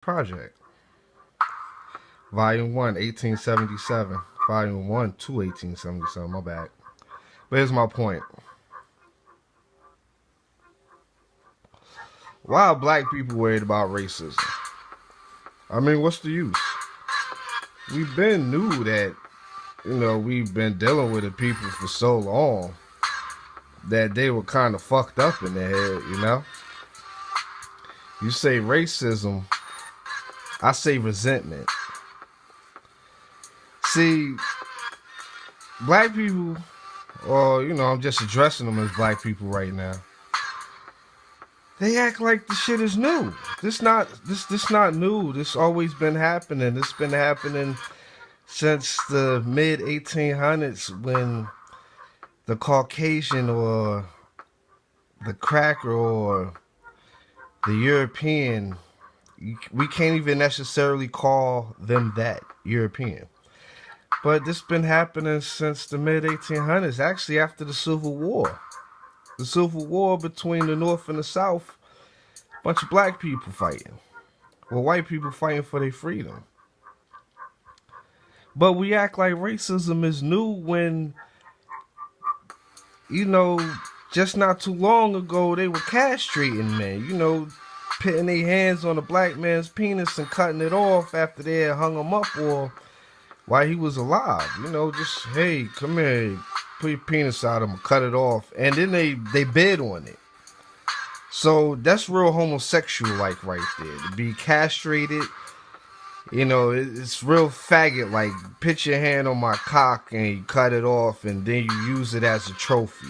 Project. Volume 1, 1877. Volume 1 to 1877, my bad. But here's my point. Why are black people worried about racism? I mean, what's the use? We've been knew that, we've been dealing with the people for so long that they were kind of fucked up in their head. You say racism, I say resentment. See, black people, or I'm just addressing them as black people right now. They act like the shit is new. This not new. This always been happening. This been happening since the mid 1800s when the Caucasian or the cracker or the European, we can't even necessarily call them that European. But this been happening since the mid 1800s, actually after the Civil War. The Civil War between the North and the South, a bunch of black people fighting. Well, white people fighting for their freedom. But we act like racism is new when, just not too long ago, they were castrating men, putting their hands on a black man's penis and cutting it off after they had hung him up or while he was alive. Just, hey, come here, put your penis out, I'm gonna cut it off. And then they bid on it. So that's real homosexual like right there. To be castrated, it's real faggot like. Put your hand on my cock and you cut it off and then you use it as a trophy.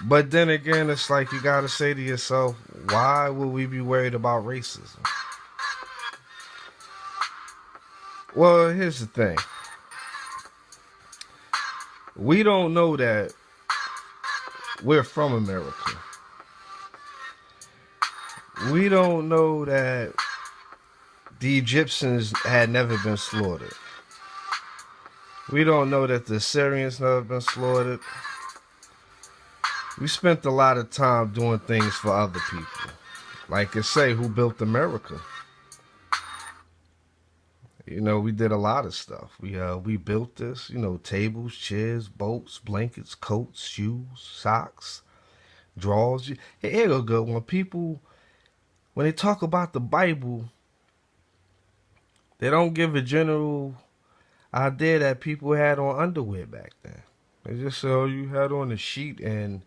But then again, it's like you gotta say to yourself, why would we be worried about racism? Well, here's the thing. We don't know that we're from America. We don't know that the Egyptians had never been slaughtered. We don't know that the Assyrians never been slaughtered. We spent a lot of time doing things for other people. Like I say, who built America? We did a lot of stuff. We built this, tables, chairs, boats, blankets, coats, shoes, socks, drawers. Hey, here go good one. People, when they talk about the Bible, they don't give a general idea that people had on underwear back then. They just say, oh, you had on a sheet and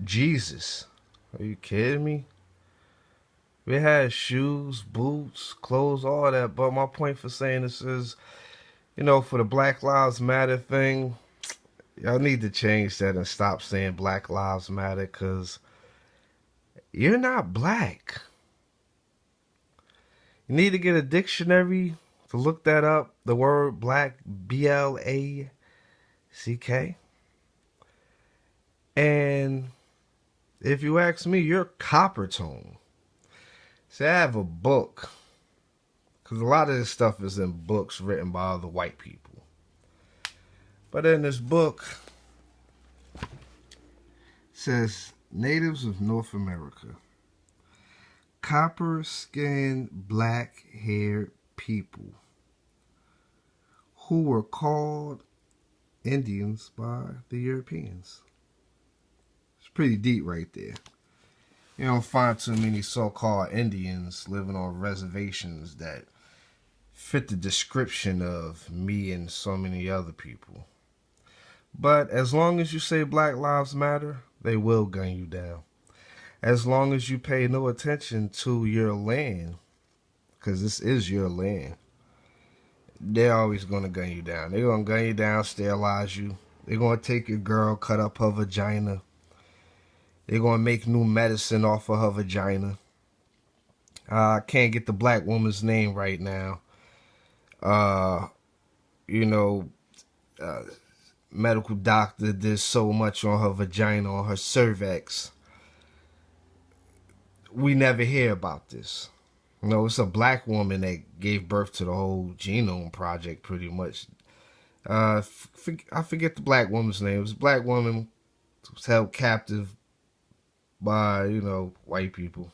Jesus. Are you kidding me? We had shoes, boots, clothes, all that. But my point for saying this is, for the Black Lives Matter thing, y'all need to change that and stop saying Black Lives Matter because you're not black. You need to get a dictionary to look that up. The word black, B-L-A-C-K. And if you ask me, you're copper tone. See, I have a book, because a lot of this stuff is in books written by other white people. But in this book, it says, Natives of North America. Copper-skinned, black-haired people who were called Indians by the Europeans. It's pretty deep right there. You don't find too many so-called Indians living on reservations that fit the description of me and so many other people. But as long as you say Black Lives Matter, they will gun you down. As long as you pay no attention to your land, because this is your land, they're always going to gun you down. They're going to gun you down, sterilize you. They're going to take your girl, cut up her vagina. They're going to make new medicine off of her vagina. I can't get the black woman's name right now. Medical doctor did so much on her vagina, on her cervix. We never hear about this. It's a black woman that gave birth to the whole genome project pretty much. I forget the black woman's name. It was a black woman who was held captive by, white people.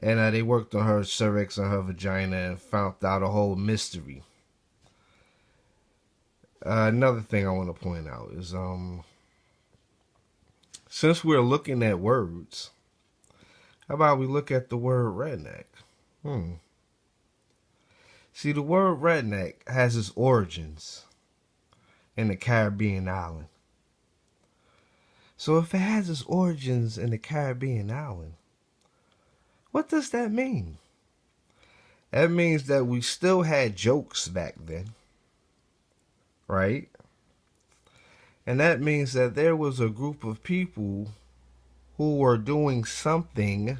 And they worked on her cervix and her vagina and found out a whole mystery. Another thing I want to point out is since we're looking at words, how about we look at the word redneck? See, the word redneck has its origins in the Caribbean island. So if it has its origins in the Caribbean island, what does that mean? That means that we still had jokes back then, right? And that means that there was a group of people who were doing something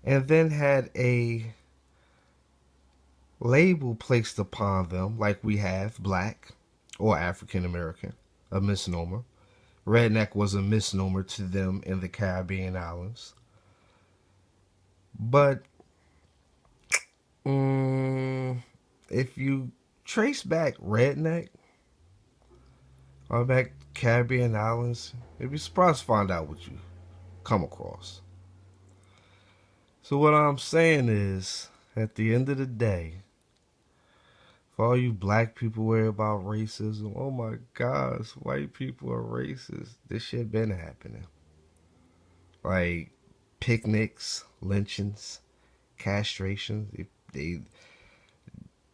and then had a label placed upon them, like we have black or African American, a misnomer. Redneck was a misnomer to them in the Caribbean islands. But if you trace back redneck or back Caribbean islands, you'd be surprised to find out what you come across. So what I'm saying is, at the end of the day, for all you black people worry about racism, oh my gosh, white people are racist. This shit been happening. Like picnics, lynchings, castrations. They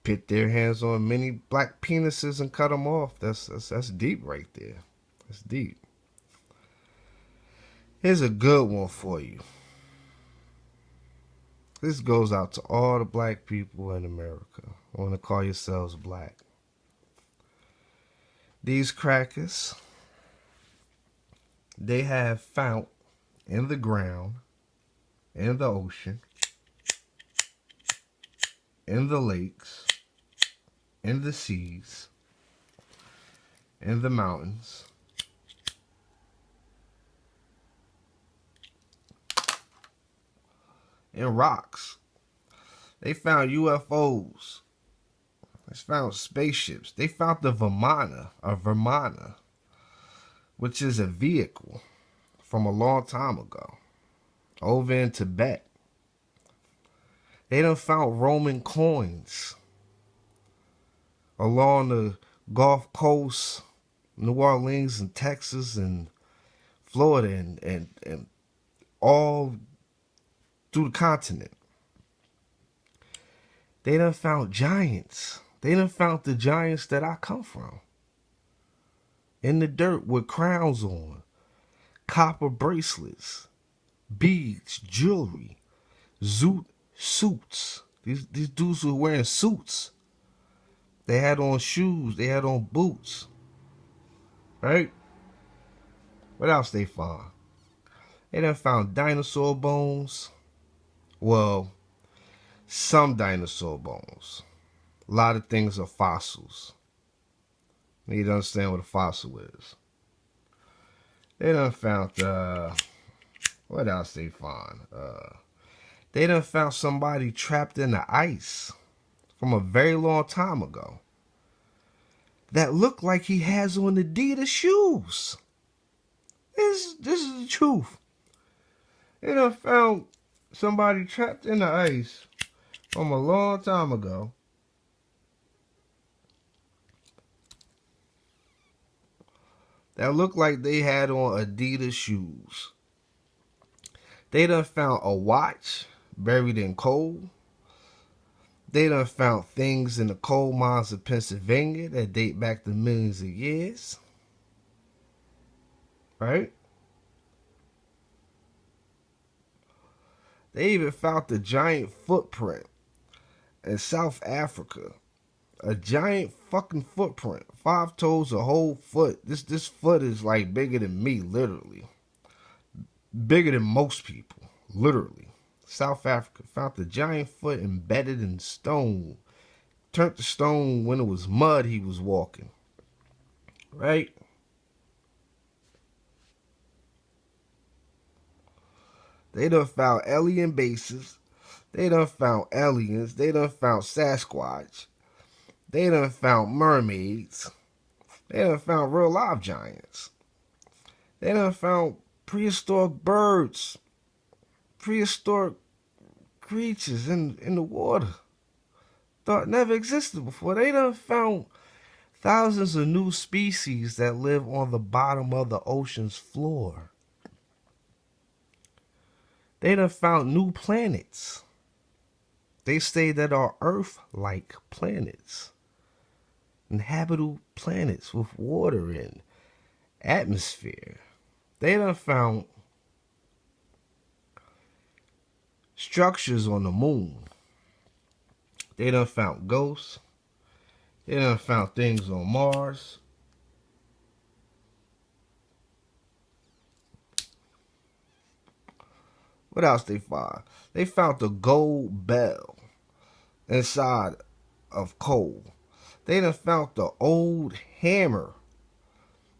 put their hands on many black penises and cut them off. That's deep right there. That's deep. Here's a good one for you. This goes out to all the black people in America. I want to call yourselves black. These crackers, they have found in the ground, in the ocean, in the lakes, in the seas, in the mountains, in rocks. They found UFOs. They found spaceships. They found the Vimana, which is a vehicle from a long time ago over in Tibet. They done found Roman coins along the Gulf Coast, New Orleans and Texas and Florida and all through the continent. They done found giants. They done found the giants that I come from. In the dirt with crowns on, copper bracelets, beads, jewelry, suits. These dudes were wearing suits. They had on shoes. They had on boots. Right? What else they found? They done found dinosaur bones. Well, some dinosaur bones. A lot of things are fossils. You need to understand what a fossil is. They done found, what else they found? They done found somebody trapped in the ice from a very long time ago that looked like he has on Adidas shoes. This is the truth. They done found somebody trapped in the ice from a long time ago that looked like they had on Adidas shoes. They done found a watch buried in coal. They done found things in the coal mines of Pennsylvania that date back to millions of years. Right? They even found the giant footprint in South Africa. A giant fucking footprint. 5 toes, a whole foot. This foot is like bigger than me, literally. Bigger than most people, literally. South Africa found the giant foot embedded in stone. Turned to stone when it was mud he was walking. Right? They done found alien bases. They done found aliens. They done found Sasquatch. They done found mermaids. They done found real live giants. They done found prehistoric birds. prehistoric creatures in the water. Thought never existed before. They done found thousands of new species that live on the bottom of the ocean's floor. They done found new planets. They say that are Earth-like planets. Inhabitable planets with water and atmosphere. They done found structures on the moon. They done found ghosts. They done found things on Mars. What else they find? They found the gold bell inside of coal. They done found the old hammer.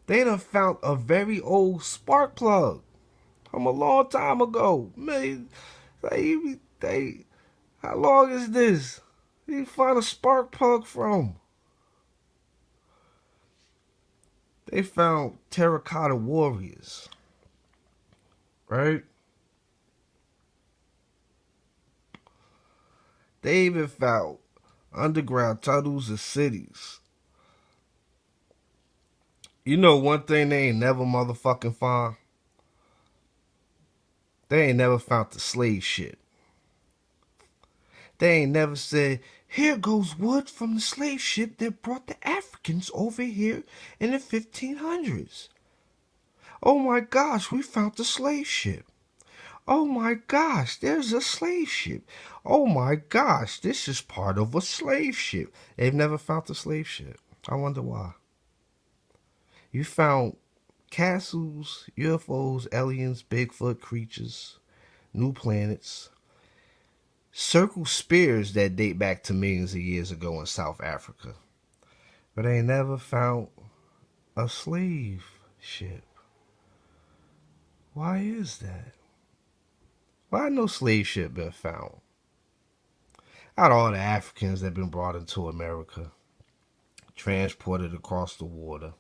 They done found a very old spark plug from a long time ago. Man, how long is this? You find a spark plug from? They found terracotta warriors, right? They even found underground tunnels of cities. You know one thing they ain't never motherfucking find? They ain't never found the slave ship. They ain't never said, here goes wood from the slave ship that brought the Africans over here in the 1500s. Oh my gosh, we found the slave ship. Oh my gosh, there's a slave ship. Oh my gosh, this is part of a slave ship. They've never found the slave ship. I wonder why. You found castles, UFOs, aliens, Bigfoot creatures, new planets, circle spears that date back to millions of years ago in South Africa. But they never found a slave ship. Why is that? Why no slave ship been found? Out of all the Africans that been brought into America, transported across the water,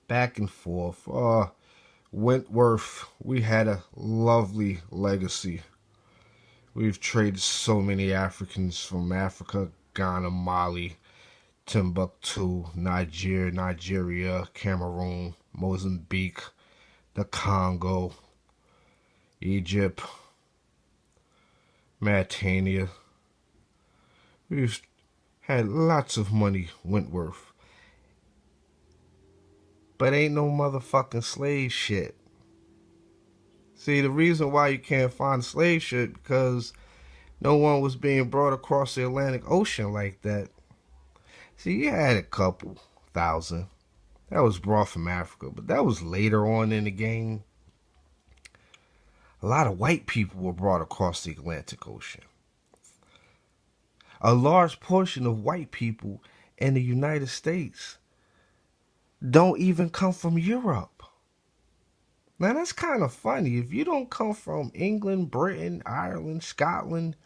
back and forth. Wentworth, we had a lovely legacy. We've traded so many Africans from Africa, Ghana, Mali, Timbuktu, Nigeria, Cameroon, Mozambique, the Congo, Egypt, Mauritania. We've had lots of money, Wentworth. But ain't no motherfucking slave ship. See, the reason why you can't find a slave ship because no one was being brought across the Atlantic Ocean like that. See, you had a couple thousand that was brought from Africa, but that was later on in the game. A lot of white people were brought across the Atlantic Ocean. A large portion of white people in the United States don't even come from Europe. Now that's kind of funny. If you don't come from England, Britain, Ireland, Scotland,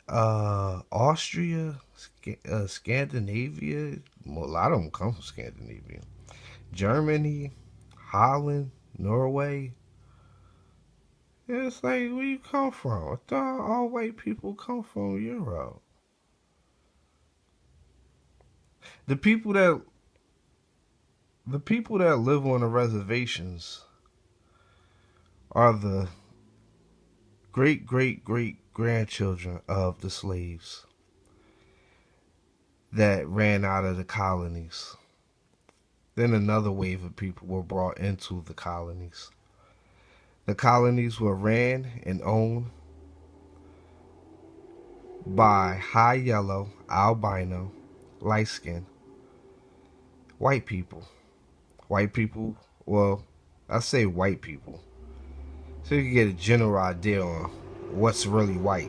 Austria, Scandinavia, well, a lot of them come from Scandinavia, Germany, Holland, Norway. It's like, where you come from? I thought all white people come from Europe. The people that live on the reservations are the great-great-great-grandchildren of the slaves that ran out of the colonies. Then another wave of people were brought into the colonies. The colonies were ran and owned by high yellow, albino, light skin, white people. White people, well, I say white people, so you can get a general idea on what's really white.